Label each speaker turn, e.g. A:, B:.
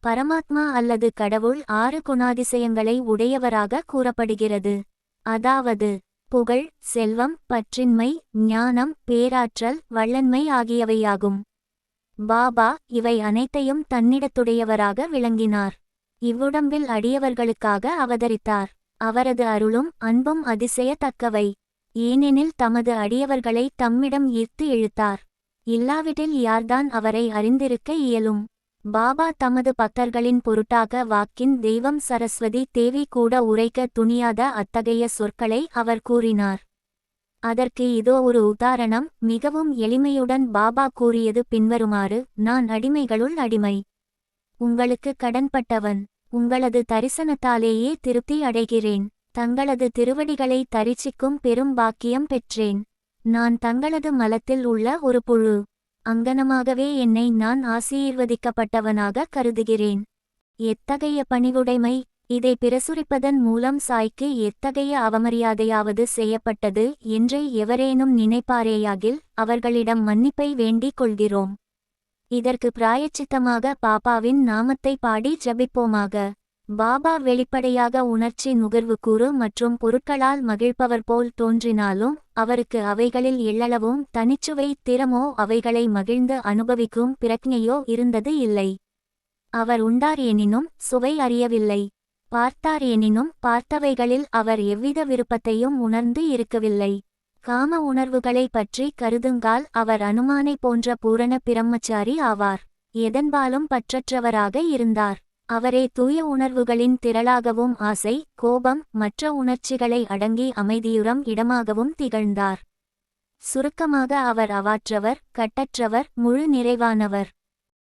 A: பரமாத்மா அல்லது கடவுள் 6 குணாதிசயங்களை உடையவராக கூறப்படுகிறது. அதாவது புகழ், செல்வம், பற்றின்மை, ஞானம், பேராற்றல், வள்ளன்மை ஆகியவையாகும். பாபா இவை அனைத்தையும் தன்னிடத்துடையவராக விளங்கினார். இவ்வுடம்பில் அடியவர்களுக்காக அவதரித்தார். அவரது அருளும் அன்பும் அதிசயத்தக்கவை. ஏனெனில் தமது அடியவர்களை தம்மிடம் ஈர்த்து இழுத்தார். இல்லாவிடில் யார்தான் அவரை அறிந்திருக்க இயலும்? பாபா தமது பக்தர்களின் பொருட்டாக வாக்கின் தெய்வம் சரஸ்வதி தேவி கூட உரைக்க துணியாத அத்தகைய சொற்களை அவர் கூறினார். அதற்கு இதோ ஒரு உதாரணம். மிகவும் எளிமையுடன் பாபா கூறியது பின்வருமாறு: நான் அடிமைகளுள் அடிமை, உங்களுக்கு கடன்பட்டவன். உங்களது தரிசனத்தாலேயே திருப்தி அடைகிறேன். தங்களது திருவடிகளை தரிசிக்கும் பெரும் பாக்கியம் பெற்றேன். நான் தங்களது மலத்தில் உள்ள ஒரு புழு. அங்கனமாகவே என்னை நான் ஆசீர்வதிக்கப்பட்டவனாக கருதுகிறேன். எத்தகைய பணிவுடைமை! இதை பிரசுரிப்பதன் மூலம் சாய்க்கு எத்தகைய அவமரியாதையாவது செய்யப்பட்டது என்று எவரேனும் நினைப்பாரேயாகில் அவர்களிடம் மன்னிப்பை வேண்டிக் கொள்கிறோம். இதற்கு பிராயச்சித்தமாக பாபாவின் நாமத்தை பாடி ஜபிப்போமாக. பாபா வெளிப்படையாக உணர்ச்சி நுகர்வுக்கூறு மற்றும் பொருட்களால் மகிழ்ப்பவர் போல் தோன்றினாலும் அவருக்கு அவைகளில் எள்ளளவும் தனிச்சுவை திறமோ அவைகளை மகிழ்ந்து அனுபவிக்கும் பிரக்ஞையோ இருந்தது இல்லை. அவர் உண்டார் எனினும் சுவை அறியவில்லை, பார்த்தார் எனினும் பார்த்தவைகளில் அவர் எவ்வித விருப்பத்தையும் உணர்ந்து இருக்கவில்லை. காம உணர்வுகளை பற்றி கருதுங்கால் அவர் அனுமானை போன்ற பூரண பிரம்மச்சாரி ஆவார். எதன்பாலும் பற்றற்றவராக இருந்தார். அவரே தூய உணர்வுகளின் திரளாகவும் ஆசை, கோபம், மற்ற உணர்ச்சிகளை அடங்கி அமைதியுறும் இடமாகவும் திகழ்ந்தார். சுருக்கமாக அவர் அவாற்றவர், கட்டற்றவர், முழு நிறைவானவர்.